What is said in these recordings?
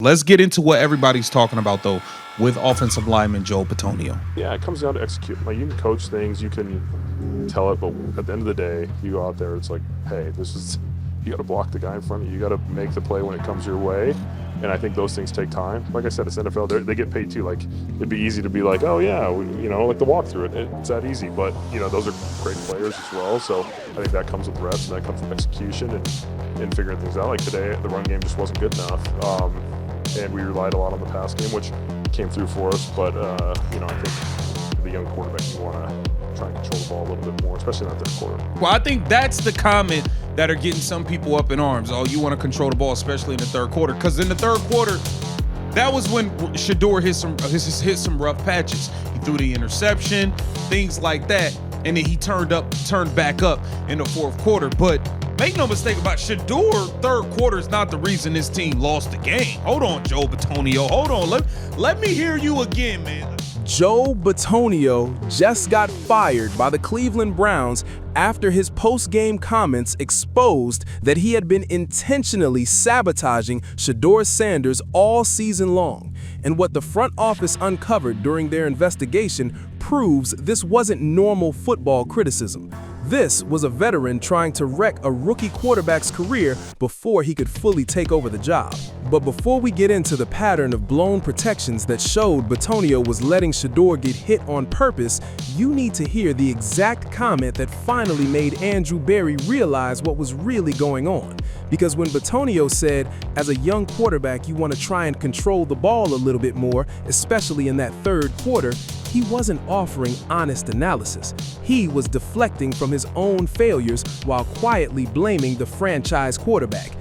Let's get into what everybody's talking about, though, with offensive lineman Joel Bitonio. Yeah, it comes down to executing. Like, you can coach things, you can tell it, but at the end of the day, you go out there, it's like, hey, you got to block the guy in front of you. You got to make the play when it comes your way. And I think those things take time. Like I said, it's NFL, they get paid too. Like, it'd be easy to be like, oh yeah, like the walkthrough, it's that easy. But, those are great players as well. So I think that comes with reps, and that comes with execution and figuring things out. Like today, the run game just wasn't good enough. And we relied a lot on the pass game, which came through for us. But, I think the young quarterback, you want to try and control the ball a little bit more, especially in that third quarter. Well, I think that's the comment that are getting some people up in arms. Oh, you want to control the ball, especially in the third quarter. Because in the third quarter, that was when Shador hit some rough patches. He threw the interception, things like that. And then he turned back up in the fourth quarter. But make no mistake about it, Shedeur, third quarter is not the reason this team lost the game. Hold on, Joel Bitonio. Hold on. Let me hear you again, man. Joel Bitonio just got fired by the Cleveland Browns after his post-game comments exposed that he had been intentionally sabotaging Shedeur Sanders all season long. And what the front office uncovered during their investigation proves this wasn't normal football criticism. This was a veteran trying to wreck a rookie quarterback's career before he could fully take over the job. But before we get into the pattern of blown protections that showed Batonio was letting Shador get hit on purpose, you need to hear the exact comment that finally made Andrew Berry realize what was really going on. Because when Batonio said, as a young quarterback, you want to try and control the ball a little bit more, especially in that third quarter, he wasn't offering honest analysis. He was deflecting from his own failures while quietly blaming the franchise quarterback.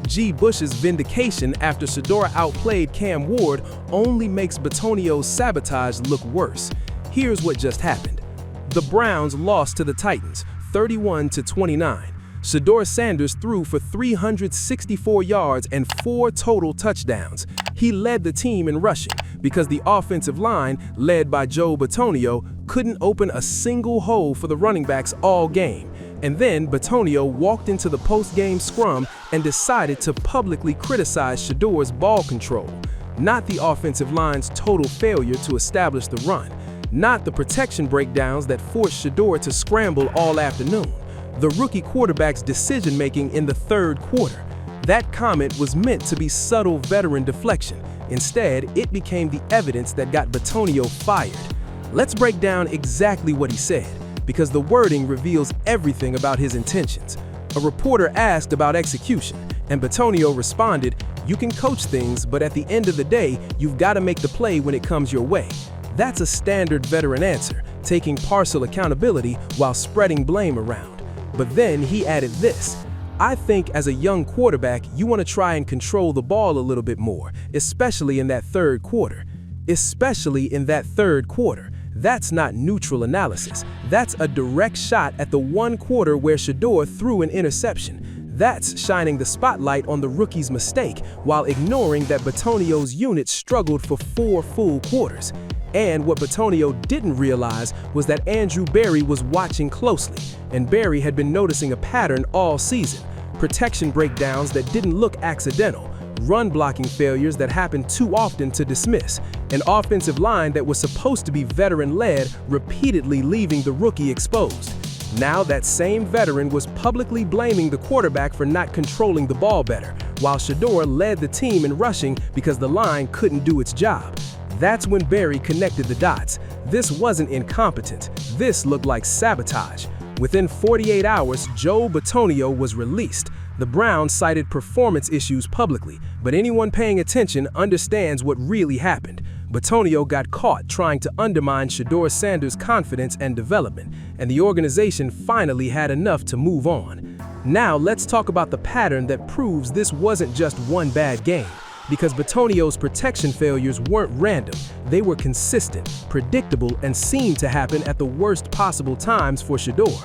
G. Bush's vindication after Shador outplayed Cam Ward only makes Batonio's sabotage look worse. Here's what just happened. The Browns lost to the Titans, 31-29. Shedeur Sanders threw for 364 yards and 4 total touchdowns. He led the team in rushing because the offensive line, led by Joel Bitonio, couldn't open a single hole for the running backs all game. And then Batonio walked into the post-game scrum and decided to publicly criticize Shedeur's ball control. Not the offensive line's total failure to establish the run. Not the protection breakdowns that forced Shedeur to scramble all afternoon. The rookie quarterback's decision-making in the third quarter. That comment was meant to be subtle veteran deflection. Instead, it became the evidence that got Batonio fired. Let's break down exactly what he said, because the wording reveals everything about his intentions. A reporter asked about execution, and Batonio responded, "You can coach things, but at the end of the day, you've got to make the play when it comes your way." That's a standard veteran answer, taking partial accountability while spreading blame around. But then he added this, "I think as a young quarterback, you want to try and control the ball a little bit more, especially in that third quarter." Especially in that third quarter. That's not neutral analysis. That's a direct shot at the one quarter where Shador threw an interception. That's shining the spotlight on the rookie's mistake while ignoring that Batonio's unit struggled for 4 full quarters. And what Batonio didn't realize was that Andrew Berry was watching closely, and Berry had been noticing a pattern all season. Protection breakdowns that didn't look accidental, run blocking failures that happened too often to dismiss, an offensive line that was supposed to be veteran-led repeatedly leaving the rookie exposed. Now that same veteran was publicly blaming the quarterback for not controlling the ball better, while Shedeur led the team in rushing because the line couldn't do its job. That's when Berry connected the dots. This wasn't incompetent. This looked like sabotage. Within 48 hours, Joel Bitonio was released. The Browns cited performance issues publicly, but anyone paying attention understands what really happened. Batonio got caught trying to undermine Shedeur Sanders' confidence and development, and the organization finally had enough to move on. Now let's talk about the pattern that proves this wasn't just one bad game. Because Batonio's protection failures weren't random, they were consistent, predictable, and seemed to happen at the worst possible times for Shedeur.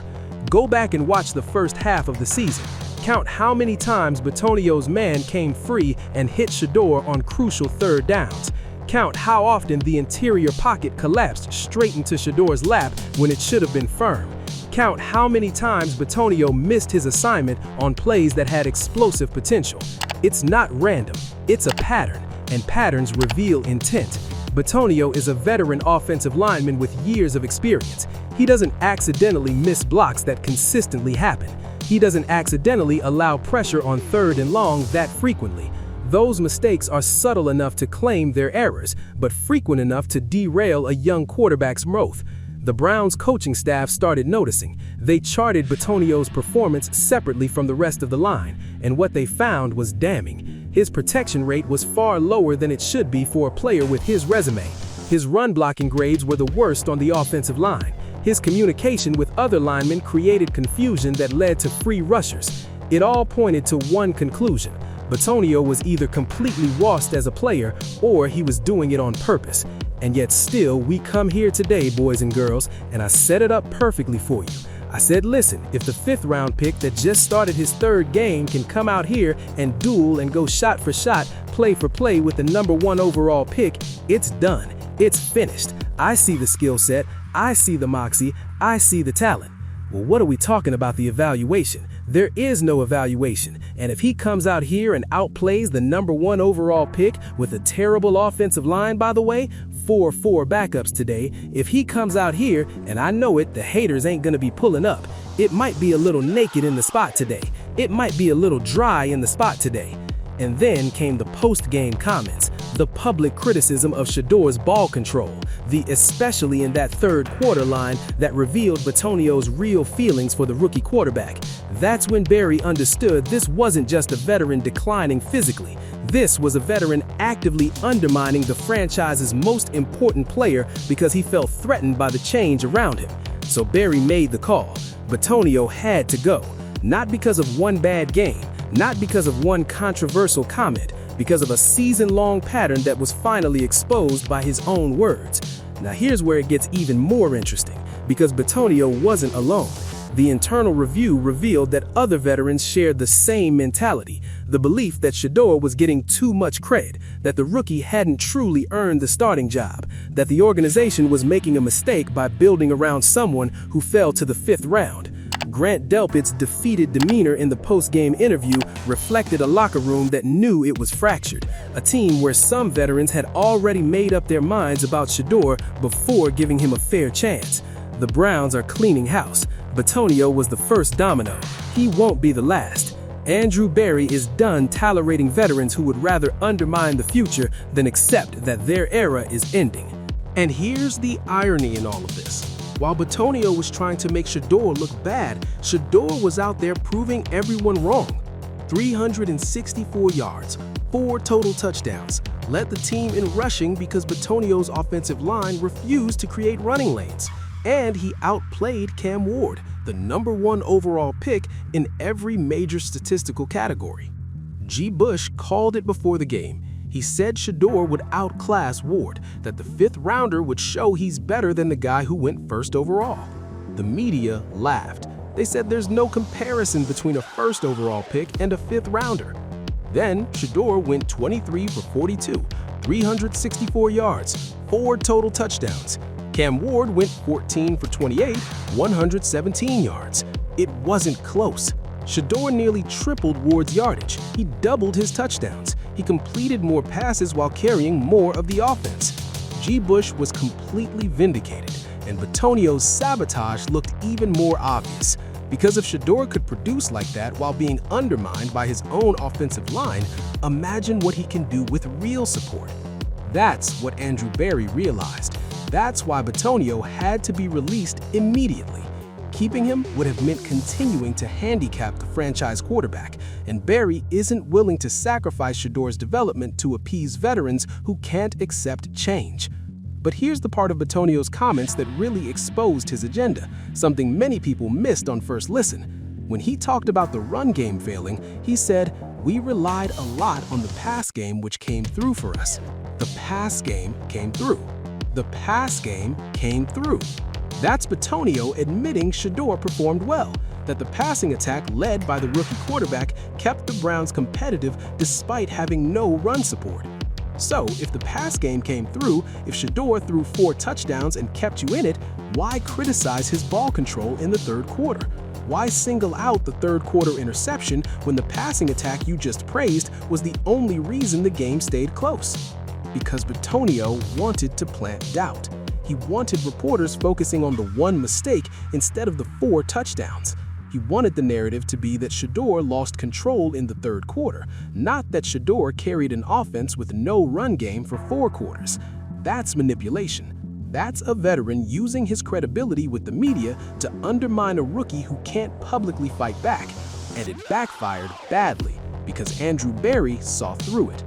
Go back and watch the first half of the season. Count how many times Batonio's man came free and hit Shedeur on crucial third downs. Count how often the interior pocket collapsed straight into Shedeur's lap when it should have been firm. Count how many times Batonio missed his assignment on plays that had explosive potential. It's not random, it's a pattern. and patterns reveal intent. Batonio is a veteran offensive lineman with years of experience. He doesn't accidentally miss blocks that consistently happen. He doesn't accidentally allow pressure on 3rd and long that frequently. Those mistakes are subtle enough to claim their errors, but frequent enough to derail a young quarterback's growth. The Browns coaching staff started noticing. They charted Batonio's performance separately from the rest of the line, and what they found was damning. His protection rate was far lower than it should be for a player with his resume. His run blocking grades were the worst on the offensive line. His communication with other linemen created confusion that led to free rushers. It all pointed to one conclusion. Batonio was either completely lost as a player or he was doing it on purpose. And yet still, we come here today, boys and girls, and I set it up perfectly for you. I said, listen, if the 5th round pick that just started his 3rd game can come out here and duel and go shot for shot, play for play with the number 1 overall pick, it's done. It's finished. I see the skill set, I see the moxie, I see the talent. Well, what are we talking about the evaluation? There is no evaluation, and if he comes out here and outplays the number 1 overall pick with a terrible offensive line, by the way, 4 backups today, if he comes out here, and I know it, the haters ain't gonna be pulling up. It might be a little naked in the spot today. It might be a little dry in the spot today. And then came the post-game comments, the public criticism of Shedor's ball control, the especially in that 3rd quarter line that revealed Batonio's real feelings for the rookie quarterback. That's when Barry understood this wasn't just a veteran declining physically. This was a veteran actively undermining the franchise's most important player because he felt threatened by the change around him. So Barry made the call. Batonio had to go, not because of one bad game, not because of one controversial comment, because of a season-long pattern that was finally exposed by his own words. Now here's where it gets even more interesting, because Batonio wasn't alone. The internal review revealed that other veterans shared the same mentality, the belief that Shador was getting too much credit, that the rookie hadn't truly earned the starting job, that the organization was making a mistake by building around someone who fell to the 5th round. Grant Delpit's defeated demeanor in the post-game interview reflected a locker room that knew it was fractured, a team where some veterans had already made up their minds about Shador before giving him a fair chance. The Browns are cleaning house. Batonio was the first domino. He won't be the last. Andrew Barry is done tolerating veterans who would rather undermine the future than accept that their era is ending. And here's the irony in all of this. While Batonio was trying to make Shador look bad, Shador was out there proving everyone wrong. 364 yards, 4 total touchdowns, led the team in rushing because Batonio's offensive line refused to create running lanes. And he outplayed Cam Ward, the number 1 overall pick in every major statistical category. G. Bush called it before the game. He said Shador would outclass Ward, that the 5th rounder would show he's better than the guy who went 1st overall. The media laughed. They said there's no comparison between a 1st overall pick and a 5th rounder. Then Shador went 23 for 42, 364 yards, 4 total touchdowns. Cam Ward went 14 for 28, 117 yards. It wasn't close. Shador nearly tripled Ward's yardage. He doubled his touchdowns. He completed more passes while carrying more of the offense. G. Bush was completely vindicated, and Batonio's sabotage looked even more obvious. Because if Shador could produce like that while being undermined by his own offensive line, imagine what he can do with real support. That's what Andrew Barry realized. That's why Batonio had to be released immediately. Keeping him would have meant continuing to handicap the franchise quarterback, and Barry isn't willing to sacrifice Shedor's development to appease veterans who can't accept change. But here's the part of Batonio's comments that really exposed his agenda, something many people missed on first listen. When he talked about the run game failing, he said, "We relied a lot on the pass game, which came through for us. The pass game came through. The pass game came through." That's Batonio admitting Shedor performed well, that the passing attack led by the rookie quarterback kept the Browns competitive despite having no run support. So, if the pass game came through, if Shedor threw 4 touchdowns and kept you in it, why criticize his ball control in the 3rd quarter? Why single out the third-quarter interception when the passing attack you just praised was the only reason the game stayed close? Because Batonio wanted to plant doubt. He wanted reporters focusing on the one mistake instead of the 4 touchdowns. He wanted the narrative to be that Shedeur lost control in the third quarter, not that Shedeur carried an offense with no run game for 4 quarters. That's manipulation. That's a veteran using his credibility with the media to undermine a rookie who can't publicly fight back. And it backfired badly because Andrew Berry saw through it.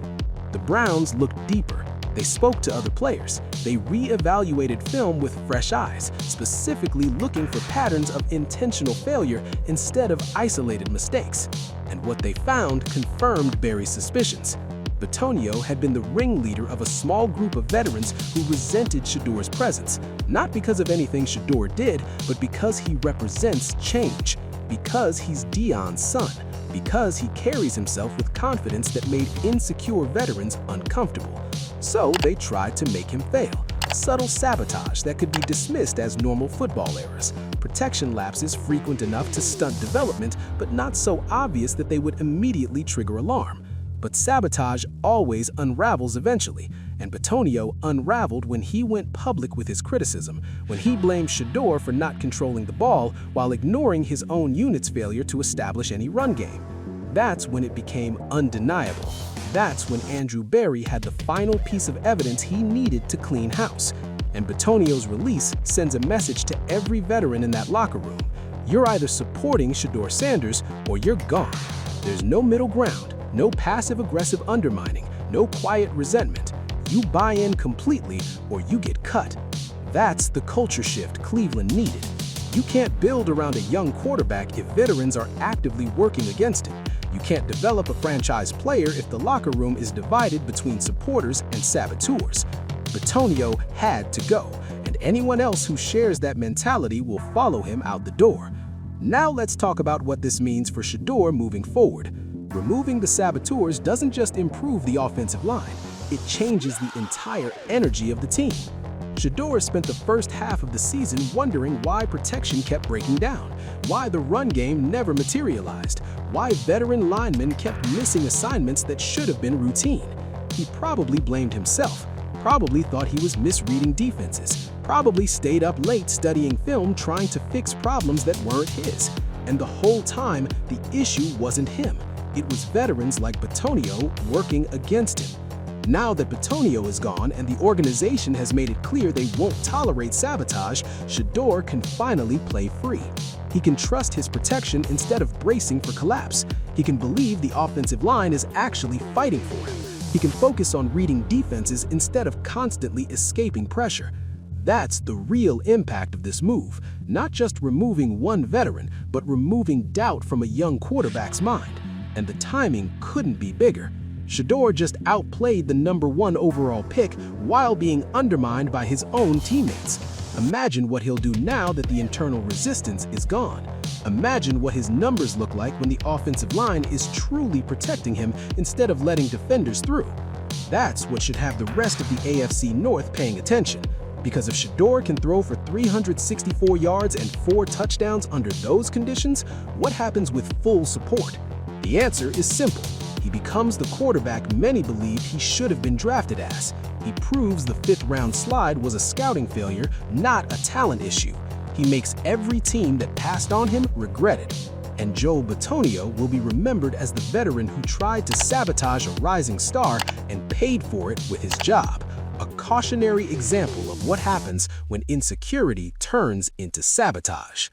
The Browns looked deeper. They spoke to other players. They re-evaluated film with fresh eyes, specifically looking for patterns of intentional failure instead of isolated mistakes. And what they found confirmed Berry's suspicions. Batonio had been the ringleader of a small group of veterans who resented Shedeur's presence, not because of anything Shedeur did, but because he represents change, because he's Dion's son, because he carries himself with confidence that made insecure veterans uncomfortable. So they tried to make him fail. Subtle sabotage that could be dismissed as normal football errors. Protection lapses frequent enough to stunt development, but not so obvious that they would immediately trigger alarm. But sabotage always unravels eventually, and Batonio unraveled when he went public with his criticism, when he blamed Shedeur for not controlling the ball while ignoring his own unit's failure to establish any run game. That's when it became undeniable. That's when Andrew Berry had the final piece of evidence he needed to clean house. And Batonio's release sends a message to every veteran in that locker room. You're either supporting Shedeur Sanders or you're gone. There's no middle ground, no passive-aggressive undermining, no quiet resentment. You buy in completely or you get cut. That's the culture shift Cleveland needed. You can't build around a young quarterback if veterans are actively working against him. You can't develop a franchise player if the locker room is divided between supporters and saboteurs. Batonio had to go, and anyone else who shares that mentality will follow him out the door. Now let's talk about what this means for Shedeur moving forward. Removing the saboteurs doesn't just improve the offensive line, it changes the entire energy of the team. Shedeur spent the first half of the season wondering why protection kept breaking down, why the run game never materialized, why veteran linemen kept missing assignments that should have been routine. He probably blamed himself, probably thought he was misreading defenses, probably stayed up late studying film trying to fix problems that weren't his. And the whole time, the issue wasn't him. It was veterans like Batonio working against him. Now that Batonio is gone and the organization has made it clear they won't tolerate sabotage, Shedeur can finally play free. He can trust his protection instead of bracing for collapse. He can believe the offensive line is actually fighting for him. He can focus on reading defenses instead of constantly escaping pressure. That's the real impact of this move, not just removing one veteran, but removing doubt from a young quarterback's mind. And the timing couldn't be bigger. Shedeur just outplayed the #1 overall pick while being undermined by his own teammates. Imagine what he'll do now that the internal resistance is gone. Imagine what his numbers look like when the offensive line is truly protecting him instead of letting defenders through. That's what should have the rest of the AFC North paying attention. Because if Shedeur can throw for 364 yards and 4 touchdowns under those conditions, what happens with full support? The answer is simple. He becomes the quarterback many believed he should have been drafted as. He proves the 5th-round slide was a scouting failure, not a talent issue. He makes every team that passed on him regret it. And Joel Bitonio will be remembered as the veteran who tried to sabotage a rising star and paid for it with his job. A cautionary example of what happens when insecurity turns into sabotage.